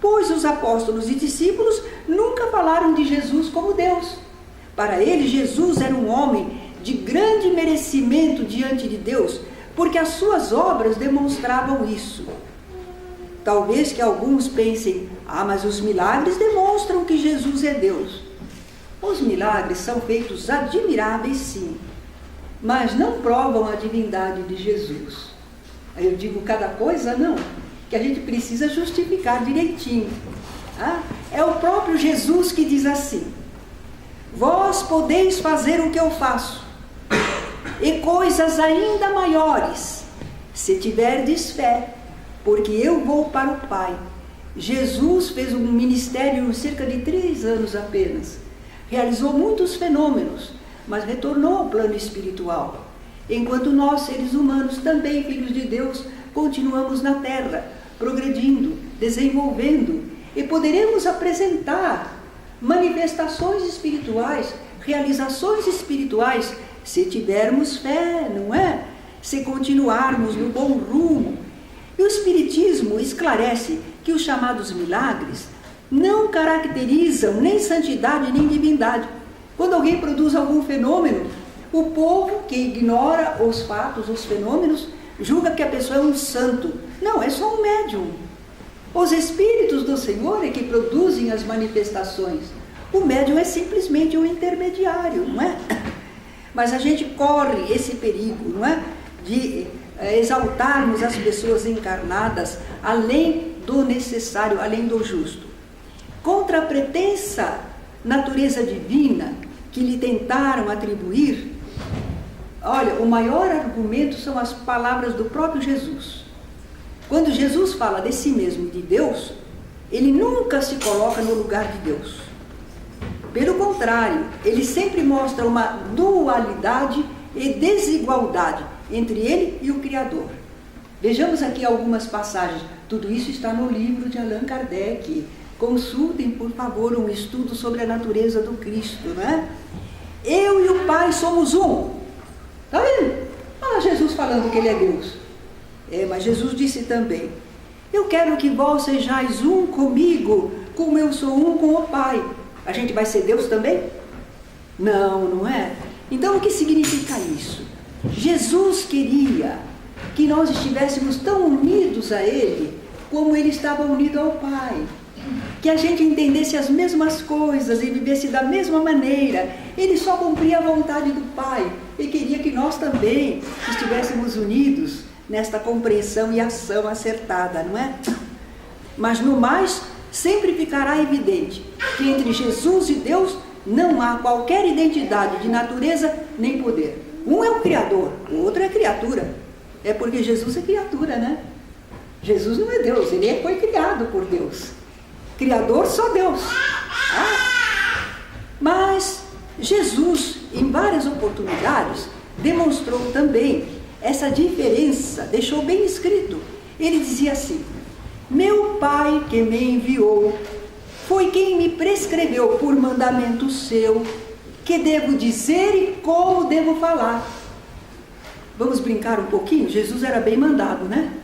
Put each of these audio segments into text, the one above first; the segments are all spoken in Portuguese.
pois os apóstolos e discípulos nunca falaram de Jesus como Deus. Para eles, Jesus era um homem de grande merecimento diante de Deus, porque as suas obras demonstravam isso. Talvez que alguns pensem, mas os milagres demonstram que Jesus é Deus. Os milagres são feitos admiráveis, sim, mas não provam a divindade de Jesus. Aí eu digo cada coisa, não, que a gente precisa justificar direitinho. É o próprio Jesus que diz assim: vós podeis fazer o que eu faço, e coisas ainda maiores, se tiverdes fé, porque eu vou para o Pai. Jesus fez um ministério em cerca de 3 anos apenas. Realizou muitos fenômenos, mas retornou ao plano espiritual. Enquanto nós, seres humanos, também filhos de Deus, continuamos na terra, progredindo, desenvolvendo, e poderemos apresentar manifestações espirituais, realizações espirituais, se tivermos fé, não é? Se continuarmos no bom rumo. E o Espiritismo esclarece que os chamados milagres não caracterizam nem santidade nem divindade. Quando alguém produz algum fenômeno, o povo que ignora os fatos, os fenômenos, julga que a pessoa é um santo. Não, é só um médium. Os Espíritos do Senhor é que produzem as manifestações. O médium é simplesmente um intermediário, não é? Mas a gente corre esse perigo, não é? De exaltarmos as pessoas encarnadas além do necessário, além do justo. Contra a pretensa natureza divina que lhe tentaram atribuir, olha, o maior argumento são as palavras do próprio Jesus. Quando Jesus fala de si mesmo e de Deus, ele nunca se coloca no lugar de Deus. Pelo contrário, ele sempre mostra uma dualidade e desigualdade entre ele e o Criador. Vejamos aqui algumas passagens. Tudo isso está no livro de Allan Kardec. Consultem, por favor, um estudo sobre a natureza do Cristo, né? Eu e o Pai somos um. Está vendo? Olha Jesus falando que ele é Deus. Mas Jesus disse também: eu quero que vós sejais um comigo, como eu sou um com o Pai. A gente vai ser Deus também? Não, não é? Então o que significa isso? Jesus queria que nós estivéssemos tão unidos a Ele como Ele estava unido ao Pai. Que a gente entendesse as mesmas coisas e vivesse da mesma maneira. Ele só cumpria a vontade do Pai e queria que nós também estivéssemos unidos nesta compreensão e ação acertada, não é? Mas no mais, sempre ficará evidente que entre Jesus e Deus não há qualquer identidade de natureza nem poder. Um é o Criador, o outro é criatura. É porque Jesus é criatura, né? Jesus não é Deus, ele foi criado por Deus. Criador só Deus. Mas Jesus, em várias oportunidades, demonstrou também essa diferença, deixou bem escrito. Ele dizia assim: meu Pai que me enviou foi quem me prescreveu por mandamento seu que devo dizer e como devo falar. Vamos brincar um pouquinho? Jesus era bem mandado, né?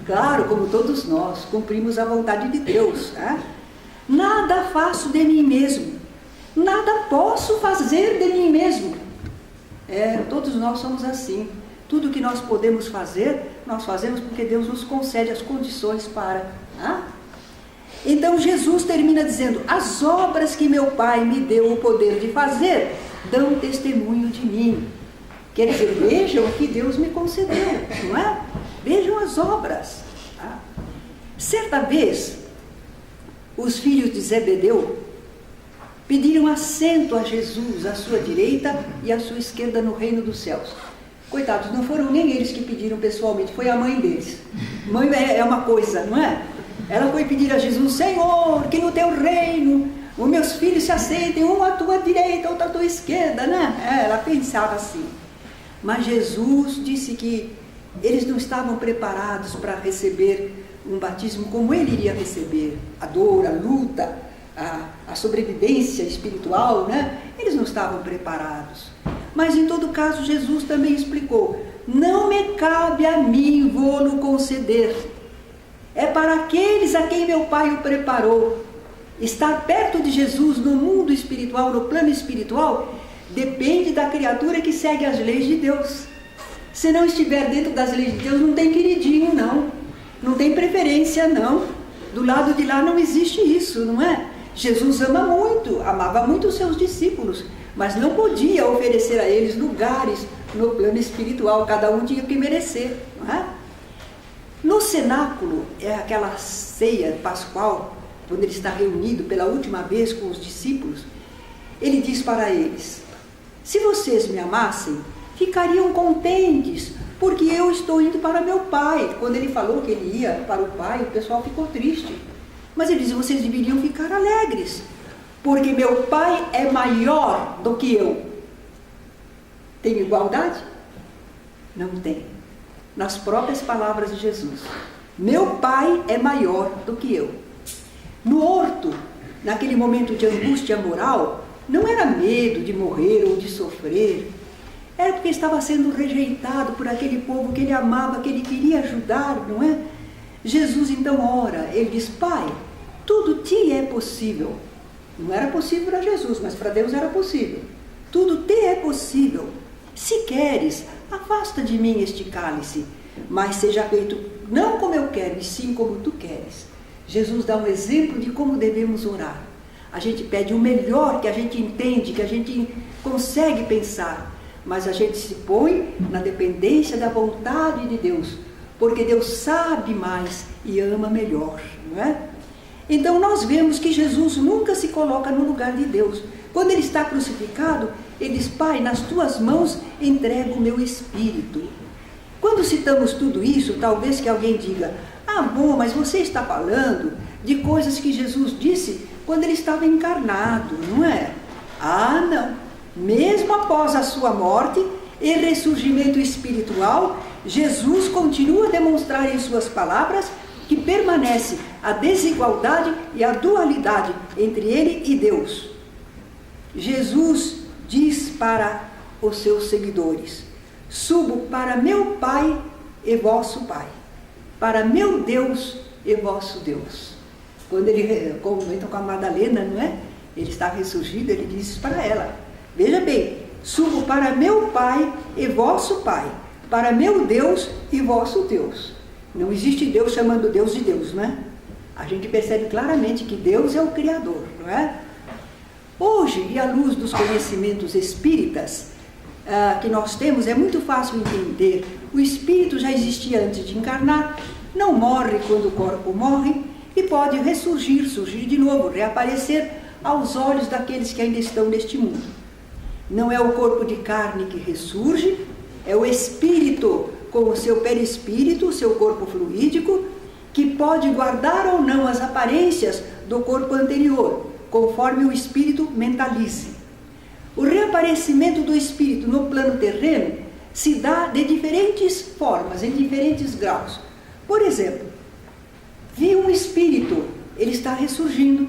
Claro, como todos nós, cumprimos a vontade de Deus. Nada faço de mim mesmo, nada posso fazer de mim mesmo. Todos nós somos assim. Tudo que nós podemos fazer, nós fazemos porque Deus nos concede as condições para. Então Jesus termina dizendo: as obras que meu Pai me deu o poder de fazer, dão testemunho de mim. Quer dizer, vejam o que Deus me concedeu, não é? Vejam as obras. Certa vez, os filhos de Zebedeu pediram assento a Jesus à sua direita e à sua esquerda no reino dos céus. Coitados, não foram nem eles que pediram pessoalmente, foi a mãe deles. Mãe é uma coisa, não é? Ela foi pedir a Jesus: Senhor, que no teu reino os meus filhos se assentem, um à tua direita, outro à tua esquerda, né? Ela pensava assim. Mas Jesus disse que eles não estavam preparados para receber um batismo como ele iria receber. A dor, a luta, a sobrevivência espiritual, né? Eles não estavam preparados. Mas em todo caso Jesus também explicou: não me cabe a mim vou-lo conceder. é para aqueles a quem meu Pai o preparou. Estar perto de Jesus no mundo espiritual, no plano espiritual, depende da criatura que segue as leis de Deus. Se não estiver dentro das leis de Deus, não tem queridinho, não. Não tem preferência, não. Do lado de lá não existe isso, não é? Jesus amava muito os seus discípulos, mas não podia oferecer a eles lugares no plano espiritual. Cada um tinha que merecer, não é? No cenáculo, é aquela ceia pascual, quando ele está reunido pela última vez com os discípulos, ele diz para eles: se vocês me amassem, ficariam contentes, porque eu estou indo para meu Pai. Quando ele falou que ele ia para o Pai, o pessoal ficou triste. Mas ele diz: vocês deveriam ficar alegres, porque meu Pai é maior do que eu. Tem igualdade? Não tem. Nas próprias palavras de Jesus: meu Pai é maior do que eu. No horto, naquele momento de angústia moral, não era medo de morrer ou de sofrer, era porque estava sendo rejeitado por aquele povo que ele amava, que ele queria ajudar, não é? Jesus então ora, ele diz: Pai, tudo te é possível. Não era possível para Jesus, mas para Deus era possível. Tudo te é possível. Se queres, afasta de mim este cálice, mas seja feito não como eu quero, e sim como tu queres. Jesus dá um exemplo de como devemos orar. A gente pede o melhor que a gente entende, que a gente consegue pensar, mas a gente se põe na dependência da vontade de Deus, porque Deus sabe mais e ama melhor, não é? Então nós vemos que Jesus nunca se coloca no lugar de Deus. Quando ele está crucificado, ele diz: Pai, nas tuas mãos entrego o meu espírito. Quando citamos tudo isso, talvez que alguém diga: ah, bom, mas você está falando de coisas que Jesus disse quando ele estava encarnado, não é? Ah, não. Mesmo após a sua morte e ressurgimento espiritual, Jesus continua a demonstrar em suas palavras que permanece a desigualdade e a dualidade entre ele e Deus. Jesus diz para os seus seguidores: subo para meu Pai e vosso Pai, para meu Deus e vosso Deus. Quando ele comenta com a Madalena, não é? Ele está ressurgido, ele diz para ela: veja bem, subo para meu Pai e vosso Pai, para meu Deus e vosso Deus. Não existe Deus chamando Deus de Deus, não é? A gente percebe claramente que Deus é o Criador, não é? Hoje, e à luz dos conhecimentos espíritas que nós temos, é muito fácil entender. O espírito já existia antes de encarnar, não morre quando o corpo morre e pode ressurgir, surgir de novo, reaparecer aos olhos daqueles que ainda estão neste mundo. Não é o corpo de carne que ressurge, é o espírito com o seu perispírito, o seu corpo fluídico, que pode guardar ou não as aparências do corpo anterior, conforme o espírito mentalize. O reaparecimento do espírito no plano terreno se dá de diferentes formas, em diferentes graus. Por exemplo, vi um espírito, ele está ressurgindo.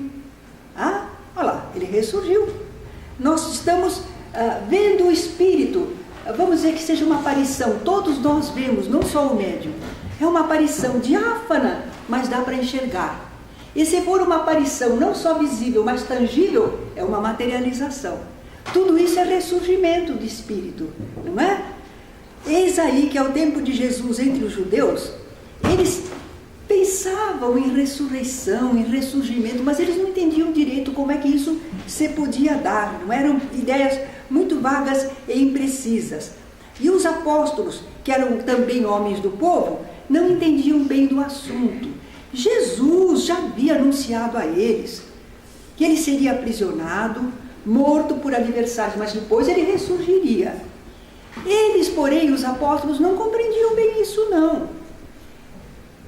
Ah, olha lá, ele ressurgiu. Nós estamos vendo o espírito, vamos dizer que seja uma aparição, todos nós vemos, não só o médium. É uma aparição diáfana, mas dá para enxergar. E se for uma aparição não só visível, mas tangível, é uma materialização. Tudo isso é ressurgimento de espírito, não é? Eis aí que ao tempo de Jesus entre os judeus, eles pensavam em ressurreição, em ressurgimento, mas eles não entendiam direito como é que isso se podia dar, não eram ideias muito vagas e imprecisas. E os apóstolos, que eram também homens do povo, não entendiam bem do assunto. Jesus já havia anunciado a eles que ele seria aprisionado, morto por adversários, mas depois ele ressurgiria. Eles, porém, os apóstolos, não compreendiam bem isso, não.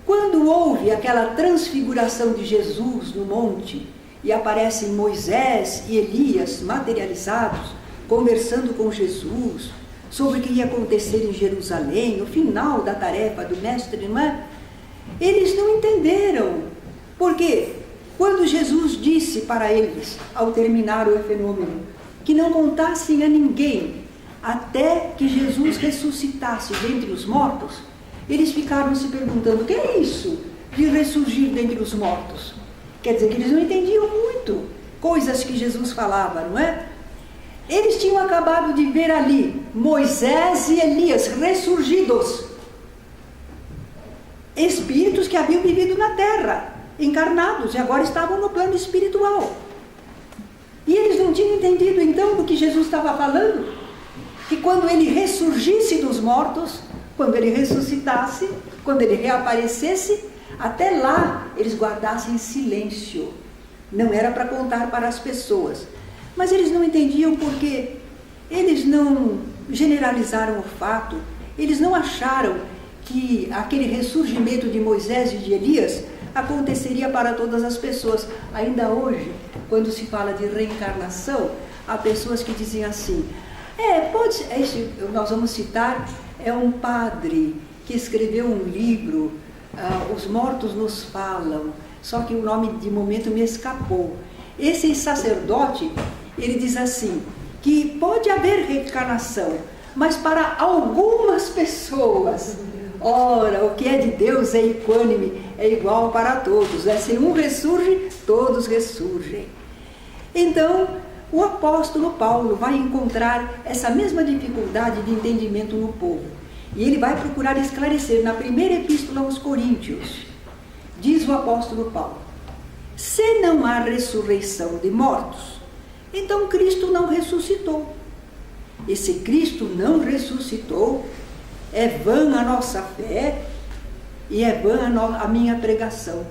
Quando houve aquela transfiguração de Jesus no monte, e aparecem Moisés e Elias materializados, conversando com Jesus, sobre o que ia acontecer em Jerusalém, o final da tarefa do mestre, não é? Eles não entenderam. Por quê? Quando Jesus disse para eles, ao terminar o fenômeno, que não contassem a ninguém até que Jesus ressuscitasse dentre os mortos, eles ficaram se perguntando: o que é isso? de ressurgir dentre os mortos. Quer dizer que eles não entendiam muito coisas que Jesus falava, não é? Eles tinham acabado de ver ali Moisés e Elias ressurgidos, espíritos que haviam vivido na terra, encarnados, e agora estavam no plano espiritual. E eles não tinham entendido então do que Jesus estava falando, que quando ele ressurgisse dos mortos, quando ele ressuscitasse, quando ele reaparecesse, até lá eles guardassem silêncio. Não era para contar para as pessoas. Mas eles não entendiam porque eles não generalizaram o fato, eles não acharam que aquele ressurgimento de Moisés e de Elias aconteceria para todas as pessoas. Ainda hoje, quando se fala de reencarnação, há pessoas que dizem assim, nós vamos citar, é um padre que escreveu um livro, Os Mortos Nos Falam, só que o nome de momento me escapou. Esse sacerdote, ele diz assim, que pode haver reencarnação, mas para algumas pessoas. Ora, o que é de Deus é equânime, é igual para todos. Se um ressurge, todos ressurgem. Então, o apóstolo Paulo vai encontrar essa mesma dificuldade de entendimento no povo. E ele vai procurar esclarecer na primeira epístola aos Coríntios. Diz o apóstolo Paulo, se não há ressurreição de mortos, então Cristo não ressuscitou. E se Cristo não ressuscitou, é vã a nossa fé e é vã a minha pregação.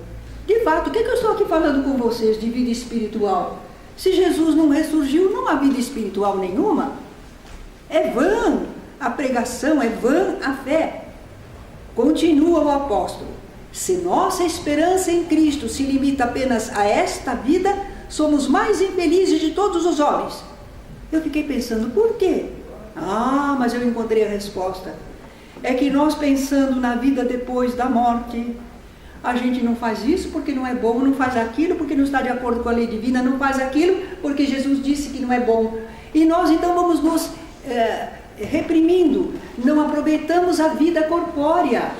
De fato, o que eu estou aqui falando com vocês de vida espiritual? Se Jesus não ressurgiu, não há vida espiritual nenhuma. É vã a pregação, é vã a fé. Continua o apóstolo. Se nossa esperança em Cristo se limita apenas a esta vida, somos mais infelizes de todos os homens. Eu fiquei pensando, por quê? Mas eu encontrei a resposta. É que nós, pensando na vida depois da morte, a gente não faz isso porque não é bom, não faz aquilo porque não está de acordo com a lei divina, não faz aquilo porque Jesus disse que não é bom. E nós então vamos nos reprimindo, não aproveitamos a vida corpórea.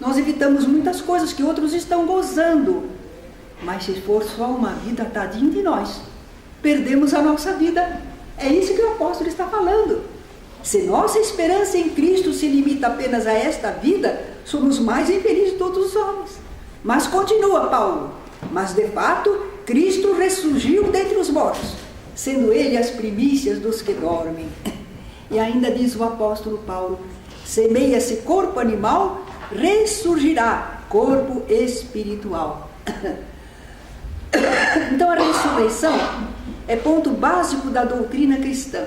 Nós evitamos muitas coisas que outros estão gozando. Mas se for só uma vida, tadinho de nós, perdemos a nossa vida. É isso que o apóstolo está falando. Se nossa esperança em Cristo se limita apenas a esta vida, somos mais infelizes de todos os homens. Mas continua Paulo, mas de fato Cristo ressurgiu dentre os mortos, sendo ele as primícias dos que dormem. E ainda diz o apóstolo Paulo, semeia-se corpo animal, ressurgirá corpo espiritual. Então a ressurreição é ponto básico da doutrina cristã.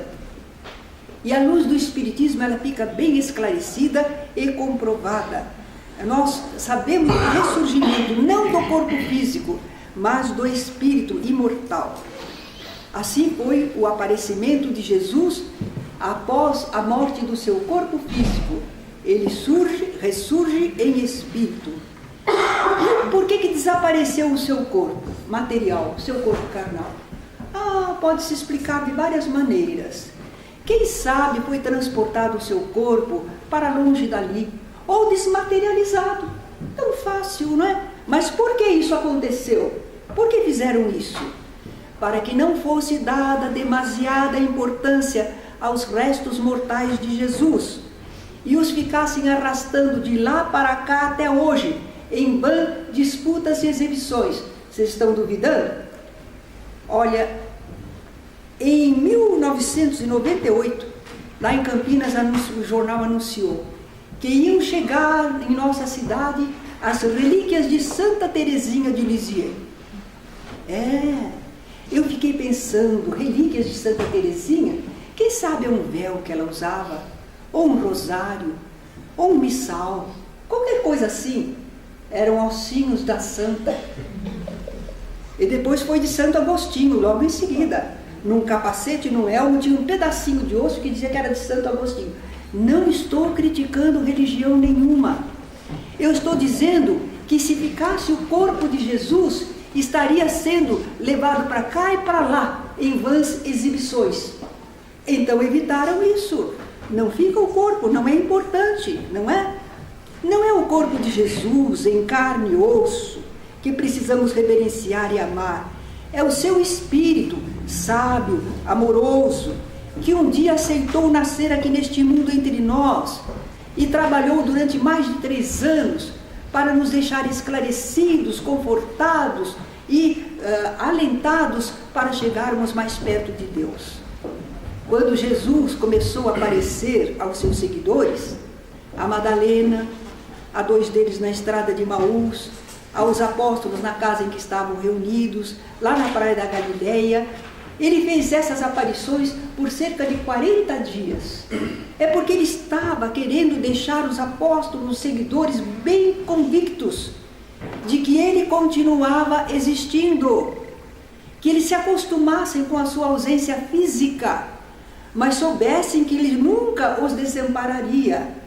E à luz do Espiritismo ela fica bem esclarecida e comprovada. Nós sabemos o ressurgimento não do corpo físico, mas do espírito imortal. Assim foi o aparecimento de Jesus após a morte do seu corpo físico. Ele ressurge em espírito. E por que desapareceu o seu corpo material, o seu corpo carnal? Pode-se explicar de várias maneiras. Quem sabe foi transportado o seu corpo para longe dali, ou desmaterializado. Tão fácil, não é? Mas por que isso aconteceu? Por que fizeram isso? Para que não fosse dada demasiada importância aos restos mortais de Jesus, e os ficassem arrastando de lá para cá até hoje, em vã disputas e exibições. Vocês estão duvidando? Olha, em 1998, lá em Campinas, o jornal anunciou que iam chegar em nossa cidade as relíquias de Santa Teresinha de Lisieux. Eu fiquei pensando, relíquias de Santa Teresinha, quem sabe é um véu que ela usava, ou um rosário, ou um missal, qualquer coisa assim. Eram ossinhos da santa. E depois foi de Santo Agostinho, logo em seguida. Num capacete, num elmo, tinha um pedacinho de osso que dizia que era de Santo Agostinho. Não estou criticando religião nenhuma. Eu estou dizendo que se ficasse o corpo de Jesus, estaria sendo levado para cá e para lá, em vãs exibições. Então evitaram isso. Não fica o corpo, não é importante, não é? Não é o corpo de Jesus em carne e osso que precisamos reverenciar e amar. É o seu espírito sábio, amoroso, que um dia aceitou nascer aqui neste mundo entre nós e trabalhou durante mais de 3 anos para nos deixar esclarecidos, confortados e alentados para chegarmos mais perto de Deus. Quando Jesus começou a aparecer aos seus seguidores, a Madalena, a 2 deles na estrada de Emaús, aos apóstolos na casa em que estavam reunidos, lá na praia da Galileia, ele fez essas aparições por cerca de 40 dias. É porque ele estava querendo deixar os apóstolos, os seguidores, bem convictos de que ele continuava existindo, que eles se acostumassem com a sua ausência física, mas soubessem que ele nunca os desampararia.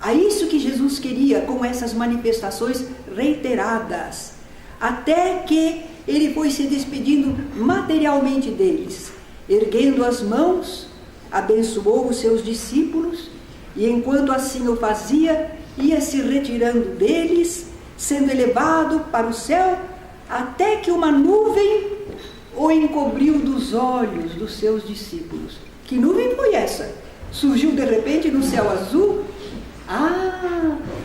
É isso que Jesus queria com essas manifestações reiteradas, até que ele foi se despedindo materialmente deles, erguendo as mãos, abençoou os seus discípulos, e enquanto assim o fazia, ia se retirando deles, sendo elevado para o céu, até que uma nuvem o encobriu dos olhos dos seus discípulos. Que nuvem foi essa? Surgiu de repente no céu azul?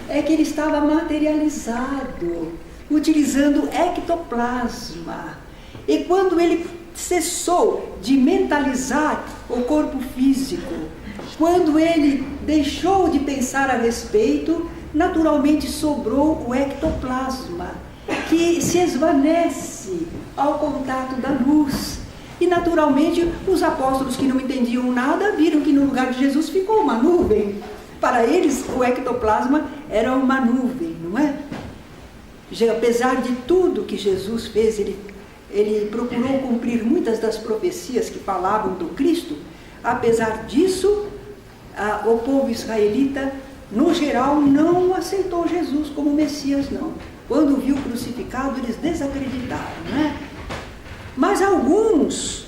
É que ele estava materializado, utilizando ectoplasma. E quando ele cessou de mentalizar o corpo físico, quando ele deixou de pensar a respeito, naturalmente sobrou o ectoplasma, que se esvanece ao contato da luz. E naturalmente os apóstolos que não entendiam nada viram que no lugar de Jesus ficou uma nuvem. Para eles o ectoplasma era uma nuvem, não é? Apesar de tudo que Jesus fez, ele procurou cumprir muitas das profecias que falavam do Cristo. Apesar disso, o povo israelita, no geral, não aceitou Jesus como Messias, não. Quando viu crucificado, eles desacreditaram, não é? Mas alguns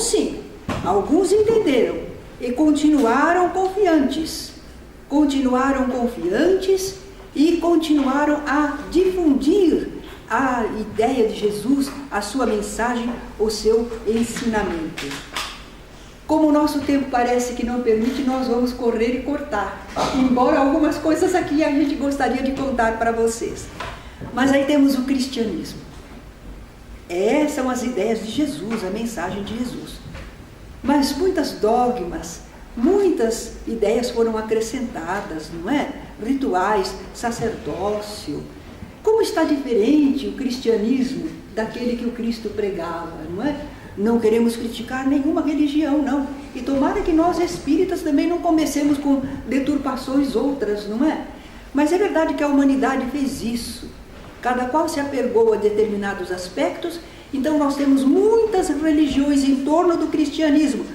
sim, alguns entenderam e continuaram confiantes e continuaram a difundir a ideia de Jesus, a sua mensagem, o seu ensinamento. Como o nosso tempo parece que não permite, nós vamos correr e cortar, embora algumas coisas aqui a gente gostaria de contar para vocês. Mas aí temos o cristianismo. Essas são as ideias de Jesus, a mensagem de Jesus. Mas muitas dogmas, muitas ideias foram acrescentadas, não é? Rituais, sacerdócio. Como está diferente o cristianismo daquele que o Cristo pregava, não é? Não queremos criticar nenhuma religião, não. E tomara que nós espíritas também não comecemos com deturpações outras, não é? Mas é verdade que a humanidade fez isso. Cada qual se apegou a determinados aspectos. Então nós temos muitas religiões em torno do cristianismo.